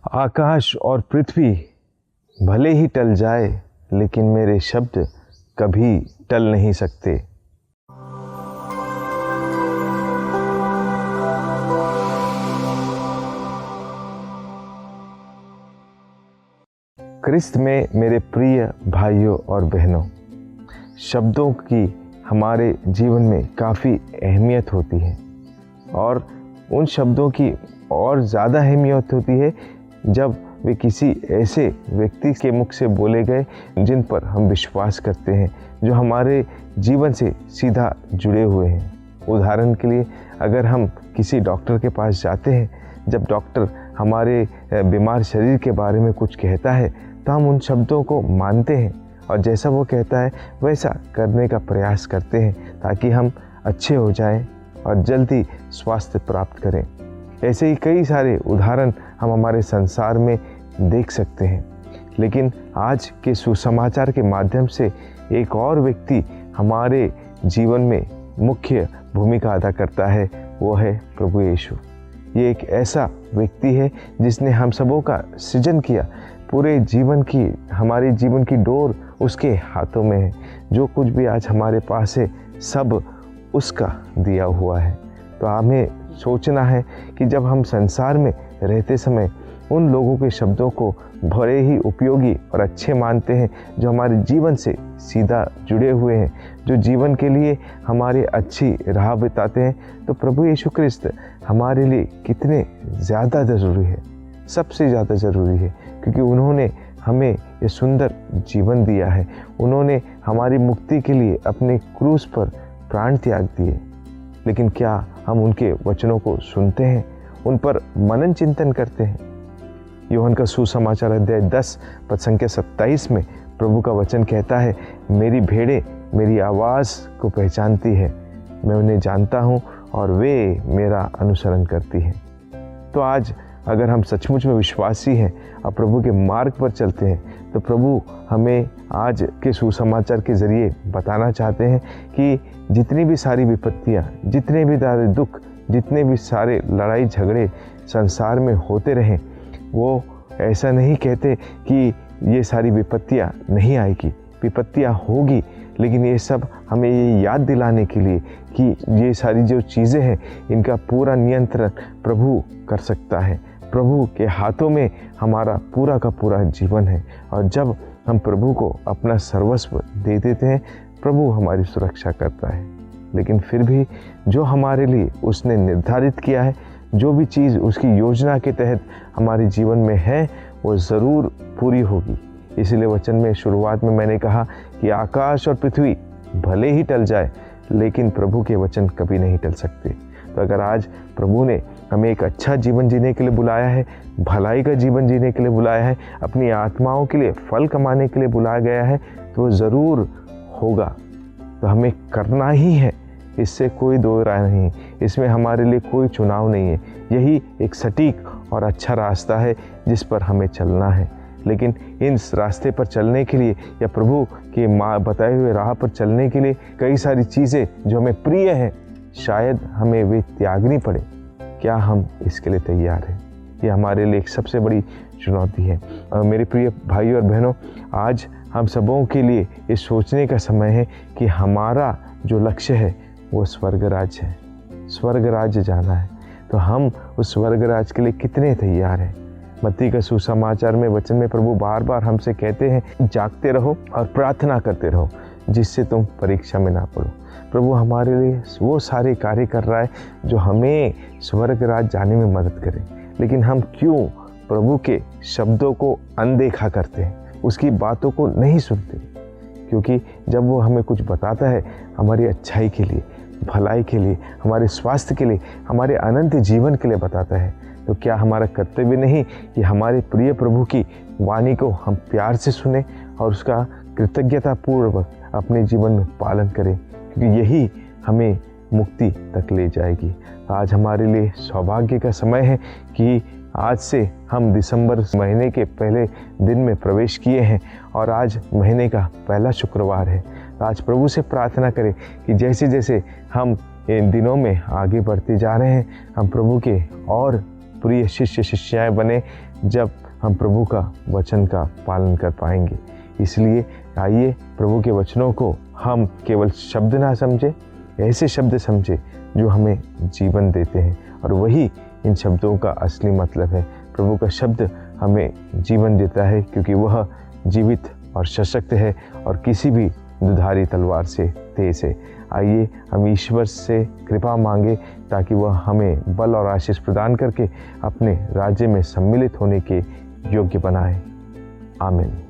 आकाश और पृथ्वी भले ही टल जाए, लेकिन मेरे शब्द कभी टल नहीं सकते। क्रिस्त में मेरे प्रिय भाइयों और बहनों, शब्दों की हमारे जीवन में काफ़ी अहमियत होती है और उन शब्दों की और ज़्यादा अहमियत होती है जब वे किसी ऐसे व्यक्ति के मुख से बोले गए जिन पर हम विश्वास करते हैं, जो हमारे जीवन से सीधा जुड़े हुए हैं। उदाहरण के लिए, अगर हम किसी डॉक्टर के पास जाते हैं, जब डॉक्टर हमारे बीमार शरीर के बारे में कुछ कहता है तो हम उन शब्दों को मानते हैं और जैसा वो कहता है वैसा करने का प्रयास करते हैं ताकि हम अच्छे हो जाएं और जल्दी स्वास्थ्य प्राप्त करें। ऐसे ही कई सारे उदाहरण हम हमारे संसार में देख सकते हैं। लेकिन आज के सुसमाचार के माध्यम से एक और व्यक्ति हमारे जीवन में मुख्य भूमिका अदा करता है, वो है प्रभु यीशु। ये एक ऐसा व्यक्ति है जिसने हम सबों का सृजन किया। पूरे जीवन की, हमारे जीवन की डोर उसके हाथों में है। जो कुछ भी आज हमारे पास है सब उसका दिया हुआ है। तो हमें सोचना है कि जब हम संसार में रहते समय उन लोगों के शब्दों को बड़े ही उपयोगी और अच्छे मानते हैं, जो हमारे जीवन से सीधा जुड़े हुए हैं, जो जीवन के लिए हमारी अच्छी राह बताते हैं, तो प्रभु यीशु क्रिस्त हमारे लिए कितने ज़्यादा ज़रूरी है, सबसे ज़्यादा ज़रूरी है, क्योंकि उन्होंने हमें ये सुंदर जीवन दिया है। उन्होंने हमारी मुक्ति के लिए अपने क्रूस पर प्राण त्याग दिए। लेकिन क्या हम उनके वचनों को सुनते हैं, उन पर मनन चिंतन करते हैं? यूहन्ना का सुसमाचार अध्याय 10 पद संख्या 27 में प्रभु का वचन कहता है, मेरी भेड़ें मेरी आवाज़ को पहचानती है, मैं उन्हें जानता हूँ और वे मेरा अनुसरण करती हैं। तो आज अगर हम सचमुच में विश्वासी हैं और प्रभु के मार्ग पर चलते हैं, तो प्रभु हमें आज के सुसमाचार के ज़रिए बताना चाहते हैं कि जितनी भी सारी विपत्तियाँ, जितने भी सारे दुख, जितने भी सारे लड़ाई झगड़े संसार में होते रहें, वो ऐसा नहीं कहते कि ये सारी विपत्तियाँ नहीं आएगी। विपत्तियाँ होगी, लेकिन ये सब हमें ये याद दिलाने के लिए कि ये सारी जो चीज़ें हैं इनका पूरा नियंत्रण प्रभु कर सकता है। प्रभु के हाथों में हमारा पूरा का पूरा जीवन है और जब हम प्रभु को अपना सर्वस्व दे देते हैं, प्रभु हमारी सुरक्षा करता है। लेकिन फिर भी जो हमारे लिए उसने निर्धारित किया है, जो भी चीज़ उसकी योजना के तहत हमारे जीवन में है, वो ज़रूर पूरी होगी। इसलिए वचन में शुरुआत में मैंने कहा कि आकाश और पृथ्वी भले ही टल जाए, लेकिन प्रभु के वचन कभी नहीं टल सकते। तो अगर आज प्रभु ने हमें एक अच्छा जीवन जीने के लिए बुलाया है, भलाई का जीवन जीने के लिए बुलाया है, अपनी आत्माओं के लिए फल कमाने के लिए बुलाया गया है, तो वो ज़रूर होगा। तो हमें करना ही है, इससे कोई दो राय नहीं, इसमें हमारे लिए कोई चुनाव नहीं है। यही एक सटीक और अच्छा रास्ता है जिस पर हमें चलना है। लेकिन इस रास्ते पर चलने के लिए या प्रभु के बताए हुए राह पर चलने के लिए कई सारी चीज़ें जो हमें प्रिय हैं, शायद हमें वे त्यागनी पड़े। क्या हम इसके लिए तैयार हैं? ये हमारे लिए एक सबसे बड़ी चुनौती है। मेरे प्रिय भाइयों और बहनों, आज हम सबों के लिए ये सोचने का समय है कि हमारा जो लक्ष्य है वो स्वर्ग राज्य है। स्वर्ग राज्य जाना है, तो हम उस स्वर्ग राज्य के लिए कितने तैयार हैं? मत्ती का सुसमाचार में वचन में प्रभु बार बार हमसे कहते हैं, जागते रहो और प्रार्थना करते रहो जिससे तुम परीक्षा में ना पड़ो। प्रभु हमारे लिए वो सारे कार्य कर रहा है जो हमें स्वर्ग राज्य जाने में मदद करे। लेकिन हम क्यों प्रभु के शब्दों को अनदेखा करते हैं, उसकी बातों को नहीं सुनते? क्योंकि जब वो हमें कुछ बताता है हमारी अच्छाई के लिए, भलाई के लिए, हमारे स्वास्थ्य के लिए, हमारे अनंत जीवन के लिए बताता है, तो क्या हमारा कर्तव्य नहीं कि हमारे प्रिय प्रभु की वाणी को हम प्यार से सुने और उसका कृतज्ञतापूर्वक अपने जीवन में पालन करें? क्योंकि यही हमें मुक्ति तक ले जाएगी। आज हमारे लिए सौभाग्य का समय है कि आज से हम दिसंबर महीने के पहले दिन में प्रवेश किए हैं और आज महीने का पहला शुक्रवार है। आज प्रभु से प्रार्थना करें कि जैसे जैसे हम इन दिनों में आगे बढ़ते जा रहे हैं, हम प्रभु के और प्रिय शिष्य शिष्याएं बने जब हम प्रभु का वचन का पालन कर पाएंगे। इसलिए आइए प्रभु के वचनों को हम केवल शब्द ना समझे, ऐसे शब्द समझे जो हमें जीवन देते हैं, और वही इन शब्दों का असली मतलब है। प्रभु का शब्द हमें जीवन देता है क्योंकि वह जीवित और सशक्त है और किसी भी दुधारी तलवार से तेज है। आइए हम ईश्वर से कृपा मांगे ताकि वह हमें बल और आशीष प्रदान करके अपने राज्य में सम्मिलित होने के योग्य बनाए। आमीन।